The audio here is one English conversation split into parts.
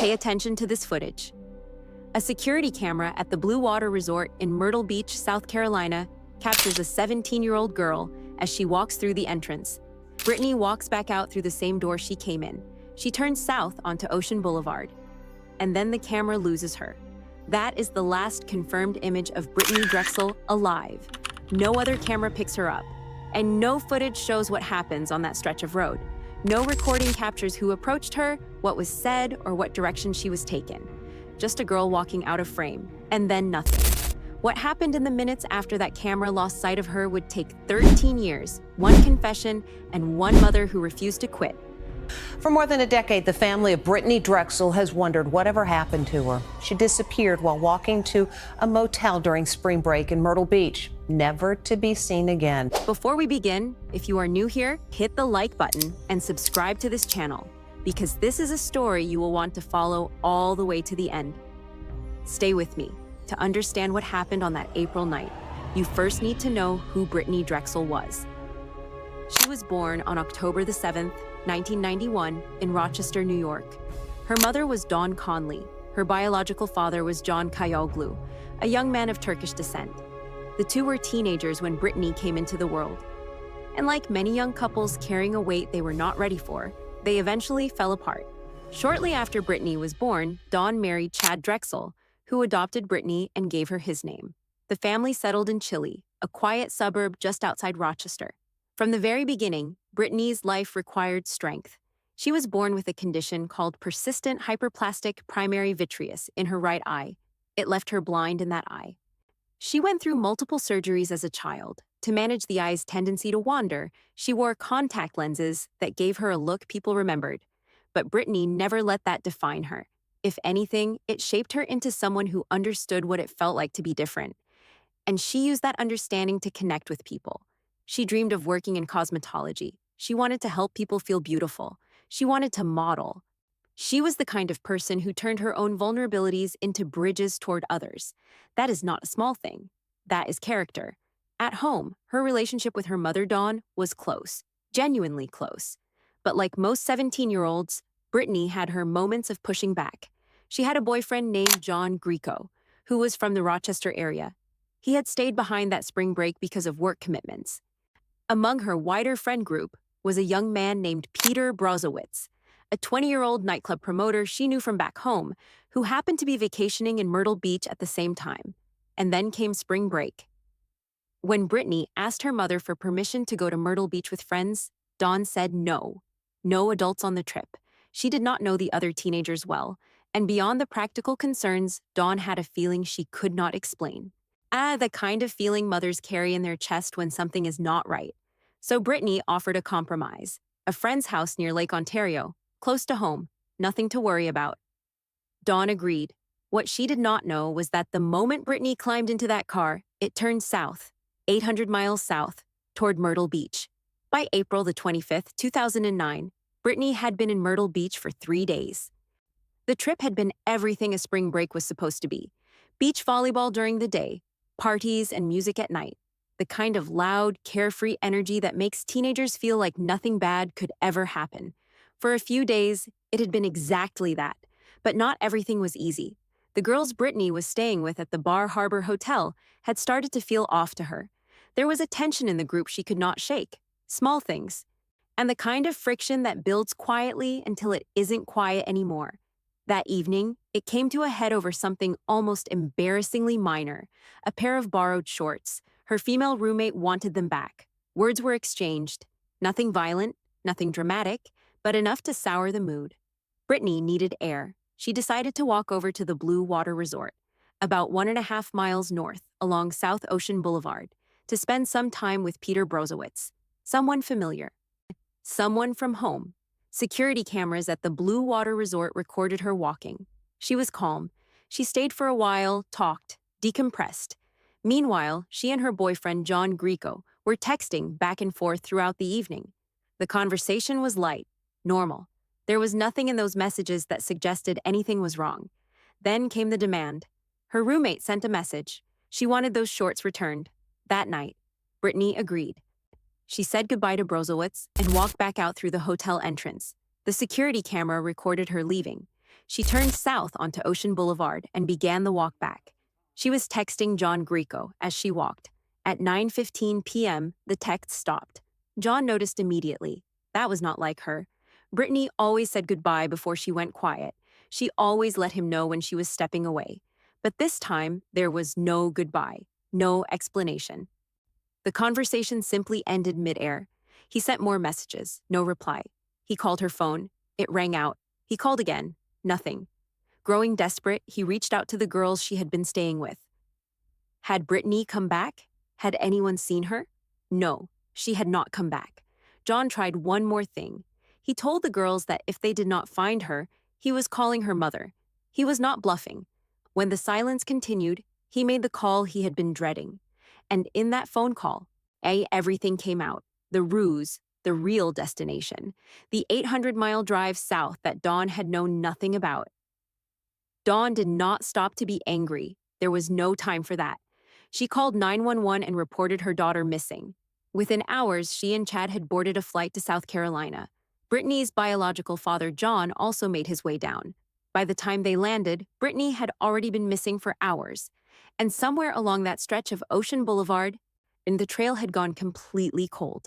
Pay attention to this footage. A security camera at the Blue Water Resort in Myrtle Beach, South Carolina, captures a 17-year-old girl as she walks through the entrance. Brittanee walks back out through the same door she came in. She turns south onto Ocean Boulevard. And then the camera loses her. That is the last confirmed image of Brittanee Drexel alive. No other camera picks her up. And no footage shows what happens on that stretch of road. No recording captures who approached her, what was said, or what direction she was taken. Just a girl walking out of frame, and then nothing. What happened in the minutes after that camera lost sight of her would take 13 years, one confession, and one mother who refused to quit. For more than a decade, the family of Brittanee Drexel has wondered whatever happened to her. She disappeared while walking to a motel during spring break in Myrtle Beach, never to be seen again. Before we begin, if you are new here, hit the like button and subscribe to this channel, because this is a story you will want to follow all the way to the end. Stay with me. To understand what happened on that April night, you first need to know who Brittanee Drexel was. She was born on October the 7th, 1991, in Rochester, New York. Her mother was Dawn Conley. Her biological father was John Kayoglu, a young man of Turkish descent. The two were teenagers when Brittanee came into the world. And like many young couples carrying a weight they were not ready for, they eventually fell apart. Shortly after Brittanee was born, Dawn married Chad Drexel, who adopted Brittanee and gave her his name. The family settled in Chile, a quiet suburb just outside Rochester. From the very beginning, Brittanee's life required strength. She was born with a condition called persistent hyperplastic primary vitreous in her right eye. It left her blind in that eye. She went through multiple surgeries as a child. To manage the eye's tendency to wander, she wore contact lenses that gave her a look people remembered. But Brittanee never let that define her. If anything, it shaped her into someone who understood what it felt like to be different. And she used that understanding to connect with people. She dreamed of working in cosmetology. She wanted to help people feel beautiful. She wanted to model. She was the kind of person who turned her own vulnerabilities into bridges toward others. That is not a small thing. That is character. At home, her relationship with her mother, Dawn, was close, genuinely close. But like most 17-year-olds, Brittanee had her moments of pushing back. She had a boyfriend named John Greco, who was from the Rochester area. He had stayed behind that spring break because of work commitments. Among her wider friend group was a young man named Peter Brozowitz, a 20-year-old nightclub promoter she knew from back home, who happened to be vacationing in Myrtle Beach at the same time. And then came spring break. When Brittanee asked her mother for permission to go to Myrtle Beach with friends, Dawn said no. No adults on the trip. She did not know the other teenagers well, and beyond the practical concerns, Dawn had a feeling she could not explain. The kind of feeling mothers carry in their chest when something is not right. So Brittanee offered a compromise, a friend's house near Lake Ontario, close to home, nothing to worry about. Dawn agreed. What she did not know was that the moment Brittanee climbed into that car, it turned south, 800 miles south, toward Myrtle Beach. By April the 25th, 2009, Brittanee had been in Myrtle Beach for 3 days. The trip had been everything a spring break was supposed to be. Beach volleyball during the day, parties and music at night. The kind of loud, carefree energy that makes teenagers feel like nothing bad could ever happen. For a few days, it had been exactly that. But not everything was easy. The girls Brittanee was staying with at the Bar Harbor Hotel had started to feel off to her. There was a tension in the group she could not shake. Small things. And the kind of friction that builds quietly until it isn't quiet anymore. That evening, it came to a head over something almost embarrassingly minor, a pair of borrowed shorts. Her female roommate wanted them back. Words were exchanged. Nothing violent, nothing dramatic, but enough to sour the mood. Brittanee needed air. She decided to walk over to the Blue Water Resort, about 1.5 miles north along South Ocean Boulevard, to spend some time with Peter Brozowitz, someone familiar. Someone from home. Security cameras at the Blue Water Resort recorded her walking. She was calm. She stayed for a while, talked, decompressed. Meanwhile, she and her boyfriend, John Greco, were texting back and forth throughout the evening. The conversation was light, normal. There was nothing in those messages that suggested anything was wrong. Then came the demand. Her roommate sent a message. She wanted those shorts returned. That night, Brittanee agreed. She said goodbye to Brozowitz and walked back out through the hotel entrance. The security camera recorded her leaving. She turned south onto Ocean Boulevard and began the walk back. She was texting John Greco as she walked. At 9:15 p.m., the text stopped. John noticed immediately. That was not like her. Brittanee always said goodbye before she went quiet. She always let him know when she was stepping away. But this time, there was no goodbye, no explanation. The conversation simply ended midair. He sent more messages, no reply. He called her phone. It rang out. He called again. Nothing. Growing desperate, he reached out to the girls she had been staying with. Had Brittanee come back? Had anyone seen her? No, she had not come back. John tried one more thing. He told the girls that if they did not find her, he was calling her mother. He was not bluffing. When the silence continued, he made the call he had been dreading. And in that phone call, everything came out. The ruse, the real destination, the 800-mile drive south that Dawn had known nothing about. Dawn did not stop to be angry. There was no time for that. She called 911 and reported her daughter missing. Within hours, she and Chad had boarded a flight to South Carolina. Brittanee's biological father, John, also made his way down. By the time they landed, Brittanee had already been missing for hours. And somewhere along that stretch of Ocean Boulevard, the trail had gone completely cold.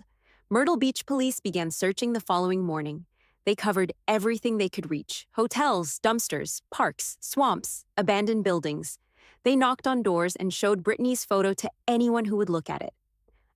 Myrtle Beach police began searching the following morning. They covered everything they could reach: hotels, dumpsters, parks, swamps, abandoned buildings. They knocked on doors and showed Brittanee's photo to anyone who would look at it.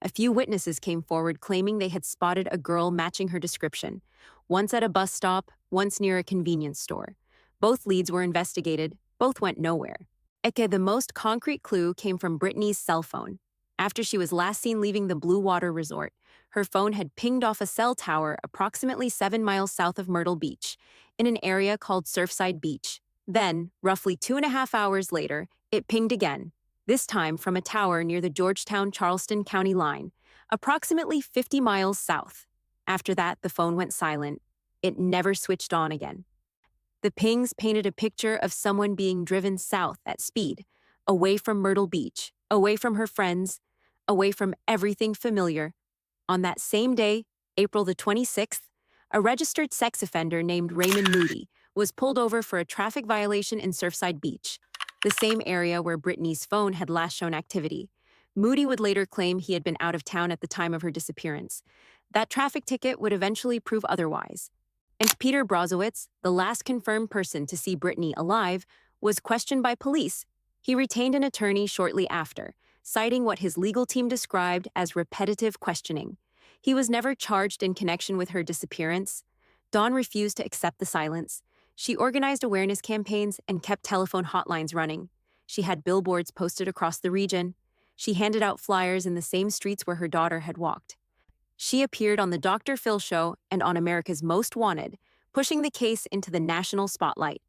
A few witnesses came forward claiming they had spotted a girl matching her description, once at a bus stop, once near a convenience store. Both leads were investigated, both went nowhere. The most concrete clue came from Brittanee's cell phone. After she was last seen leaving the Blue Water Resort, her phone had pinged off a cell tower approximately 7 miles south of Myrtle Beach, in an area called Surfside Beach. Then, roughly 2.5 hours later, it pinged again, this time from a tower near the Georgetown-Charleston County line, approximately 50 miles south. After that, the phone went silent. It never switched on again. The pings painted a picture of someone being driven south at speed, away from Myrtle Beach, away from her friends, away from everything familiar. On that same day, April the 26th, a registered sex offender named Raymond Moody was pulled over for a traffic violation in Surfside Beach, the same area where Brittanee's phone had last shown activity. Moody would later claim he had been out of town at the time of her disappearance. That traffic ticket would eventually prove otherwise. And Peter Brozowitz, the last confirmed person to see Brittanee alive, was questioned by police. He retained an attorney shortly after, citing what his legal team described as repetitive questioning. He was never charged in connection with her disappearance. Dawn refused to accept the silence. She organized awareness campaigns and kept telephone hotlines running. She had billboards posted across the region. She handed out flyers in the same streets where her daughter had walked. She appeared on the Dr. Phil Show and on America's Most Wanted, pushing the case into the national spotlight.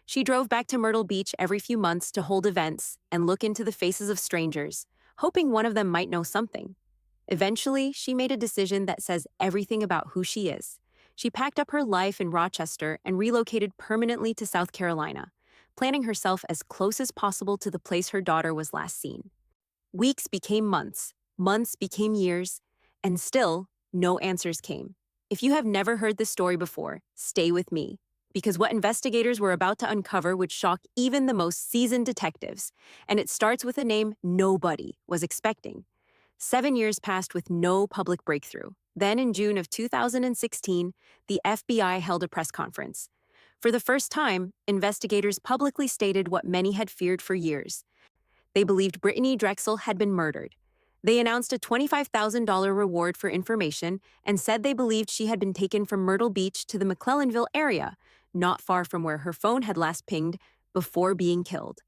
She drove back to Myrtle Beach every few months to hold events and look into the faces of strangers, hoping one of them might know something. Eventually, she made a decision that says everything about who she is. She packed up her life in Rochester and relocated permanently to South Carolina, planning herself as close as possible to the place her daughter was last seen. Weeks became months, months became years, and still, no answers came. If you have never heard this story before, stay with me, because what investigators were about to uncover would shock even the most seasoned detectives, and it starts with a name nobody was expecting. 7 years passed with no public breakthrough. Then in June of 2016, the FBI held a press conference. For the first time, investigators publicly stated what many had feared for years. They believed Brittanee Drexel had been murdered. They announced a $25,000 reward for information and said they believed she had been taken from Myrtle Beach to the McClellanville area, not far from where her phone had last pinged, before being killed.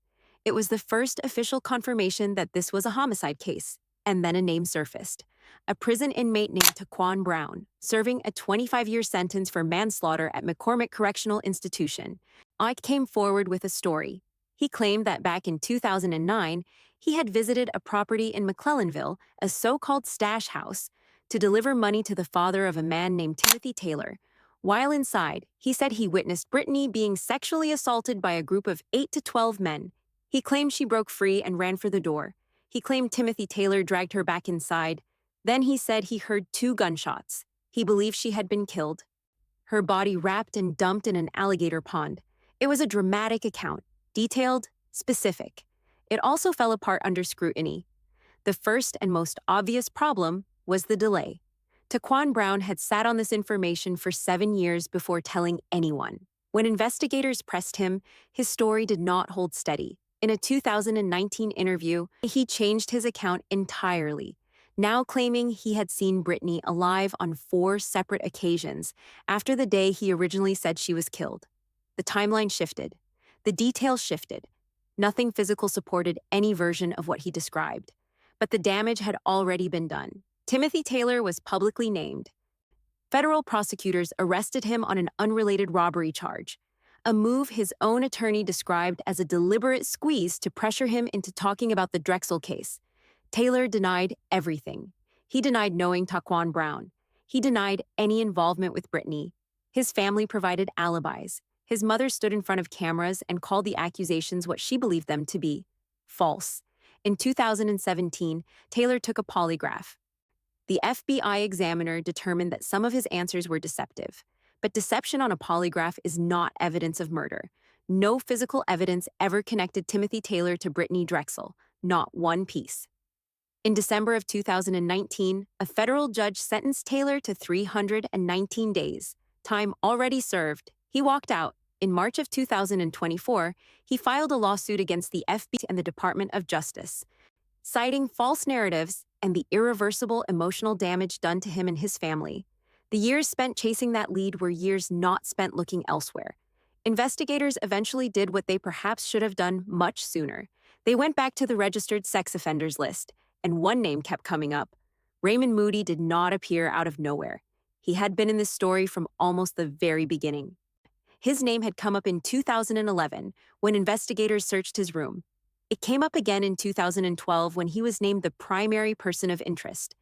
It was the first official confirmation that this was a homicide case, and then a name surfaced. A prison inmate named Taquan Brown, serving a 25-year sentence for manslaughter at McCormick Correctional Institution. Ike came forward with a story. He claimed that back in 2009, he had visited a property in McClellanville, a so-called stash house, to deliver money to the father of a man named Timothy Taylor. While inside, he said he witnessed Brittanee being sexually assaulted by a group of 8 to 12 men. He claimed she broke free and ran for the door. He claimed Timothy Taylor dragged her back inside. Then he said he heard 2 gunshots. He believed she had been killed. Her body wrapped and dumped in an alligator pond. It was a dramatic account, detailed, specific. It also fell apart under scrutiny. The first and most obvious problem was the delay. Taquan Brown had sat on this information for 7 years before telling anyone. When investigators pressed him, his story did not hold steady. In a 2019 interview, he changed his account entirely, now claiming he had seen Brittanee alive on 4 separate occasions after the day he originally said she was killed. The timeline shifted. The details shifted. Nothing physical supported any version of what he described. But the damage had already been done. Timothy Taylor was publicly named. Federal prosecutors arrested him on an unrelated robbery charge, a move his own attorney described as a deliberate squeeze to pressure him into talking about the Drexel case. Taylor denied everything. He denied knowing Taquan Brown. He denied any involvement with Brittanee. His family provided alibis. His mother stood in front of cameras and called the accusations what she believed them to be: false. In 2017, Taylor took a polygraph. The FBI examiner determined that some of his answers were deceptive. But deception on a polygraph is not evidence of murder. No physical evidence ever connected Timothy Taylor to Brittanee Drexel, not one piece. In December of 2019, a federal judge sentenced Taylor to 319 days, time already served. He walked out. In March of 2024, he filed a lawsuit against the FBI and the Department of Justice, citing false narratives and the irreversible emotional damage done to him and his family. The years spent chasing that lead were years not spent looking elsewhere. Investigators eventually did what they perhaps should have done much sooner. They went back to the registered sex offenders list, and one name kept coming up. Raymond Moody did not appear out of nowhere. He had been in this story from almost the very beginning. His name had come up in 2011 when investigators searched his room. It came up again in 2012 when he was named the primary person of interest.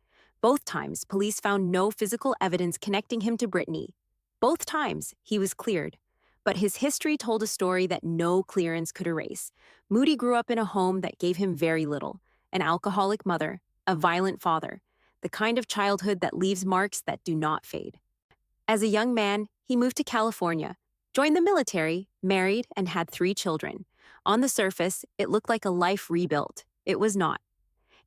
Both times, police found no physical evidence connecting him to Brittanee. Both times, he was cleared. But his history told a story that no clearance could erase. Moody grew up in a home that gave him very little: an alcoholic mother, a violent father, the kind of childhood that leaves marks that do not fade. As a young man, he moved to California, joined the military, married, and had 3 children. On the surface, it looked like a life rebuilt. It was not.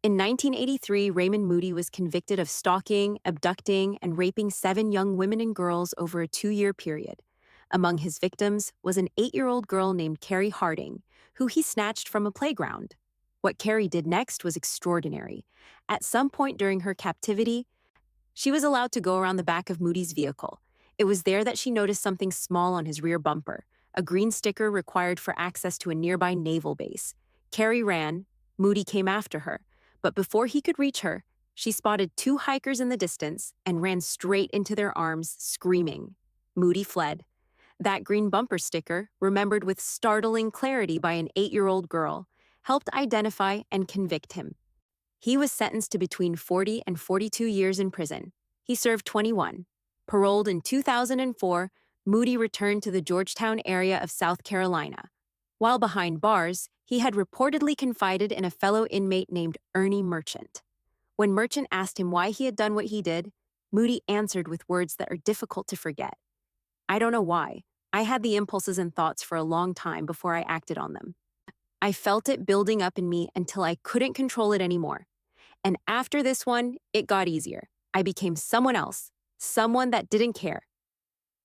In 1983, Raymond Moody was convicted of stalking, abducting, and raping 7 young women and girls over a 2-year period. Among his victims was an 8-year-old girl named Carrie Harding, who he snatched from a playground. What Carrie did next was extraordinary. At some point during her captivity, she was allowed to go around the back of Moody's vehicle. It was there that she noticed something small on his rear bumper, a green sticker required for access to a nearby naval base. Carrie ran. Moody came after her. But before he could reach her, she spotted 2 hikers in the distance and ran straight into their arms, screaming. Moody fled. That green bumper sticker, remembered with startling clarity by an 8-year-old girl, helped identify and convict him. He was sentenced to between 40 and 42 years in prison. He served 21. Paroled in 2004, Moody returned to the Georgetown area of South Carolina. While behind bars, he had reportedly confided in a fellow inmate named Ernie Merchant. When Merchant asked him why he had done what he did, Moody answered with words that are difficult to forget. "I don't know why. I had the impulses and thoughts for a long time before I acted on them. I felt it building up in me until I couldn't control it anymore. And after this one, it got easier. I became someone else, someone that didn't care.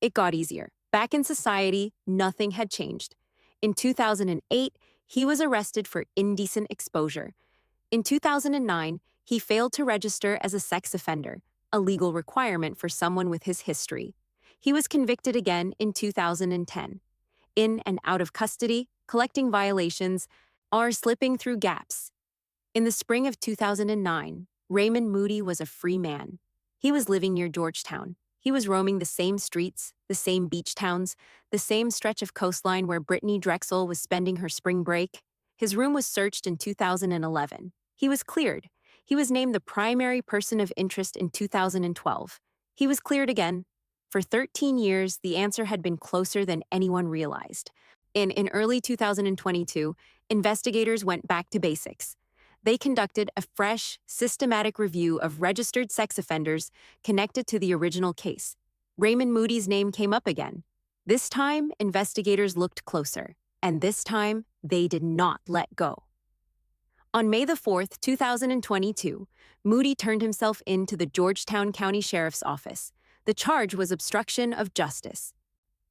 It got easier. Back in society, nothing had changed. In 2008, he was arrested for indecent exposure. In 2009, he failed to register as a sex offender, a legal requirement for someone with his history. He was convicted again in 2010. In and out of custody, collecting violations, are slipping through gaps. In the spring of 2009, Raymond Moody was a free man. He was living near Georgetown. He was roaming the same streets, the same beach towns, the same stretch of coastline where Brittanee Drexel was spending her spring break. His room was searched in 2011. He was cleared. He was named the primary person of interest in 2012. He was cleared again. For 13 years, the answer had been closer than anyone realized. In early 2022, investigators went back to basics. They conducted a fresh, systematic review of registered sex offenders connected to the original case. Raymond Moody's name came up again. This time, investigators looked closer, and this time, they did not let go. On May the 4th, 2022, Moody turned himself in to the Georgetown County Sheriff's Office. The charge was obstruction of justice.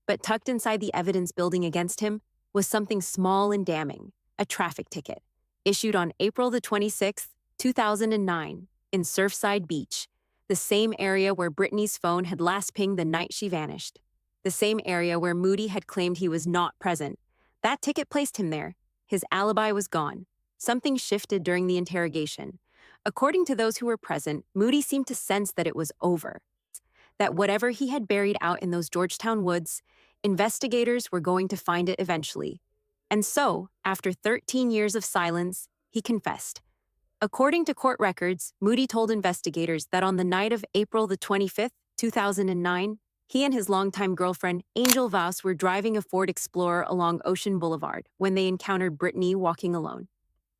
But tucked inside the evidence building against him was something small and damning, a traffic ticket, issued on April the 26th, 2009, in Surfside Beach, the same area where Brittanee's phone had last pinged the night she vanished, the same area where Moody had claimed he was not present. That ticket placed him there. His alibi was gone. Something shifted during the interrogation. According to those who were present, Moody seemed to sense that it was over, that whatever he had buried out in those Georgetown woods, investigators were going to find it eventually. And so, after 13 years of silence, he confessed. According to court records, Moody told investigators that on the night of April the 25th, 2009, he and his longtime girlfriend, Angel Vos, were driving a Ford Explorer along Ocean Boulevard when they encountered Brittanee walking alone.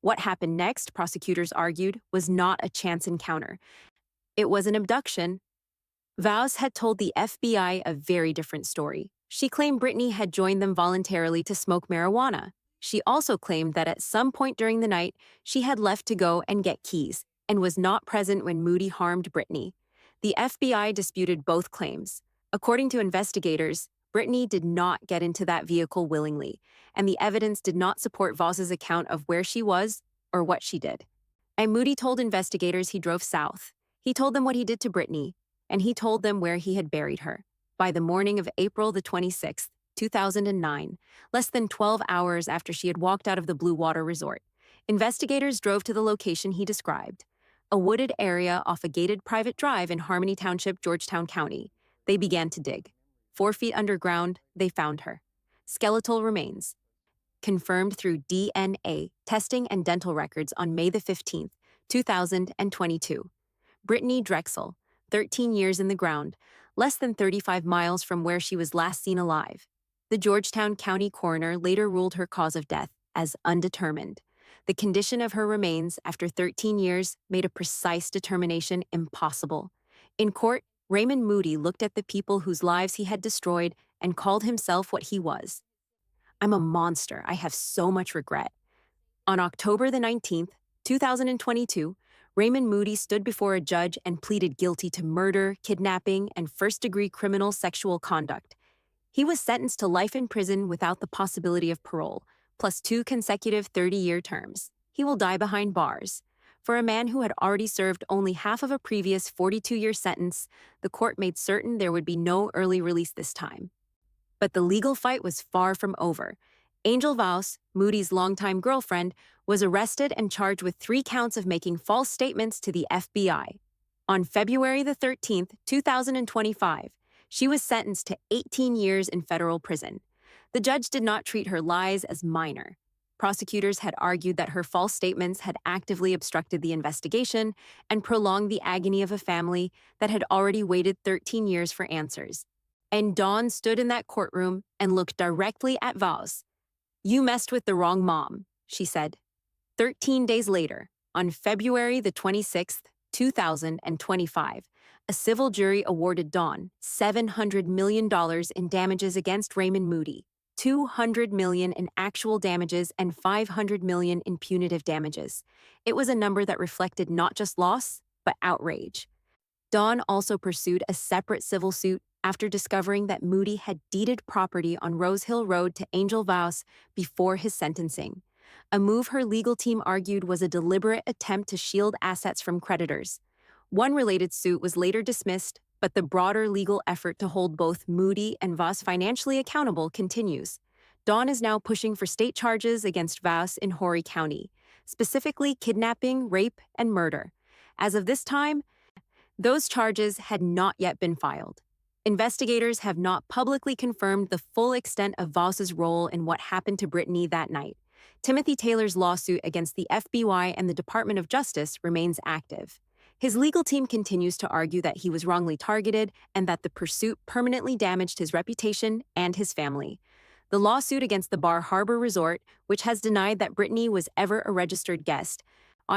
What happened next, prosecutors argued, was not a chance encounter. It was an abduction. Vos had told the FBI a very different story. She claimed Brittanee had joined them voluntarily to smoke marijuana. She also claimed that at some point during the night, she had left to go and get keys and was not present when Moody harmed Brittanee. The FBI disputed both claims. According to investigators, Brittanee did not get into that vehicle willingly, and the evidence did not support Vos's account of where she was or what she did. And Moody told investigators he drove south. He told them what he did to Brittanee, and he told them where he had buried her. By the morning of April the 26th, 2009, less than 12 hours after she had walked out of the Blue Water Resort, investigators drove to the location he described, a wooded area off a gated private drive in Harmony Township, Georgetown County. They began to dig. 4 feet underground, they found her. Skeletal remains. Confirmed through DNA testing and dental records on May the 15th, 2022. Brittanee Drexel, 13 years in the ground, less than 35 miles from where she was last seen alive. The Georgetown County coroner later ruled her cause of death as undetermined. The condition of her remains after 13 years made a precise determination impossible. In court, Raymond Moody looked at the people whose lives he had destroyed and called himself what he was. I'm a monster. I have so much regret. On October the 19th, 2022, Raymond Moody stood before a judge and pleaded guilty to murder, kidnapping, and first-degree criminal sexual conduct. He was sentenced to life in prison without the possibility of parole, plus 2 consecutive 30-year terms. He will die behind bars. For a man who had already served only half of a previous 42-year sentence, the court made certain there would be no early release this time. But the legal fight was far from over. Angel Vos, Moody's longtime girlfriend, was arrested and charged with 3 counts of making false statements to the FBI. On February the 13th, 2025, she was sentenced to 18 years in federal prison. The judge did not treat her lies as minor. Prosecutors had argued that her false statements had actively obstructed the investigation and prolonged the agony of a family that had already waited 13 years for answers. And Dawn stood in that courtroom and looked directly at Vos. "You messed with the wrong mom," she said. 13 days later, on February the 26th, 2025, a civil jury awarded Dawn $700 million in damages against Raymond Moody, $200 million in actual damages and $500 million in punitive damages. It was a number that reflected not just loss, but outrage. Dawn also pursued a separate civil suit after discovering that Moody had deeded property on Rose Hill Road to Angel Vos before his sentencing, a move her legal team argued was a deliberate attempt to shield assets from creditors. One related suit was later dismissed, but the broader legal effort to hold both Moody and Vos financially accountable continues. Dawn is now pushing for state charges against Vos in Horry County, specifically kidnapping, rape, and murder. As of this time, those charges had not yet been filed. Investigators have not publicly confirmed the full extent of Vos's role in what happened to Brittanee that night. Timothy Taylor's lawsuit against the FBI and the Department of Justice remains active. His legal team continues to argue that he was wrongly targeted and that the pursuit permanently damaged his reputation and his family. The lawsuit against the Bar Harbor Resort, which has denied that Brittanee was ever a registered guest,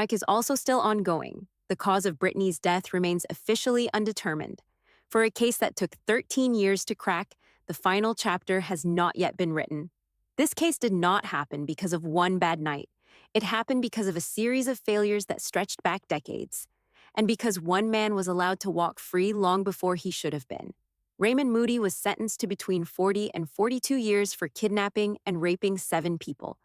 is also still ongoing. The cause of Brittanee's death remains officially undetermined. For a case that took 13 years to crack, the final chapter has not yet been written. This case did not happen because of one bad night. It happened because of a series of failures that stretched back decades, and because one man was allowed to walk free long before he should have been. Raymond Moody was sentenced to between 40 and 42 years for kidnapping and raping 7 people,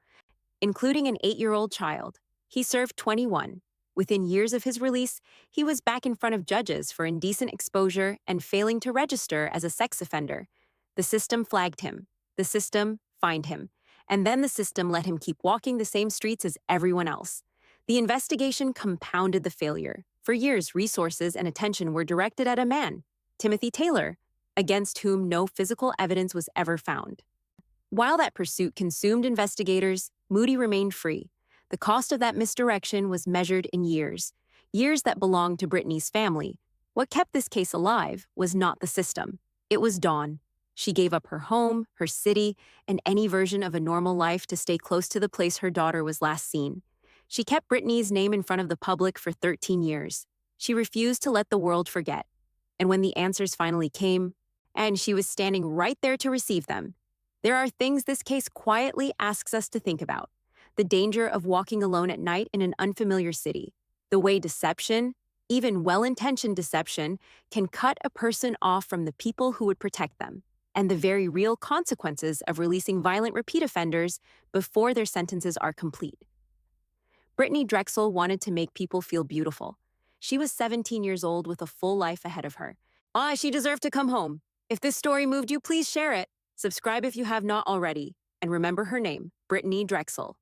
including an 8-year-old child. He served 21. Within years of his release, he was back in front of judges for indecent exposure and failing to register as a sex offender. The system flagged him. The system fined him. And then the system let him keep walking the same streets as everyone else. The investigation compounded the failure. For years, resources and attention were directed at a man, Timothy Taylor, against whom no physical evidence was ever found. While that pursuit consumed investigators, Moody remained free. The cost of that misdirection was measured in years that belonged to Brittanee's family. What kept this case alive was not the system. It was Dawn. She gave up her home, her city, and any version of a normal life to stay close to the place her daughter was last seen. She kept Brittanee's name in front of the public for 13 years. She refused to let the world forget. And when the answers finally came, and she was standing right there to receive them, there are things this case quietly asks us to think about. The danger of walking alone at night in an unfamiliar city. The way deception, even well-intentioned deception, can cut a person off from the people who would protect them. And the very real consequences of releasing violent repeat offenders before their sentences are complete. Brittanee Drexel wanted to make people feel beautiful. She was 17 years old with a full life ahead of her. She deserved to come home. If this story moved you, please share it. Subscribe if you have not already. And remember her name, Brittanee Drexel.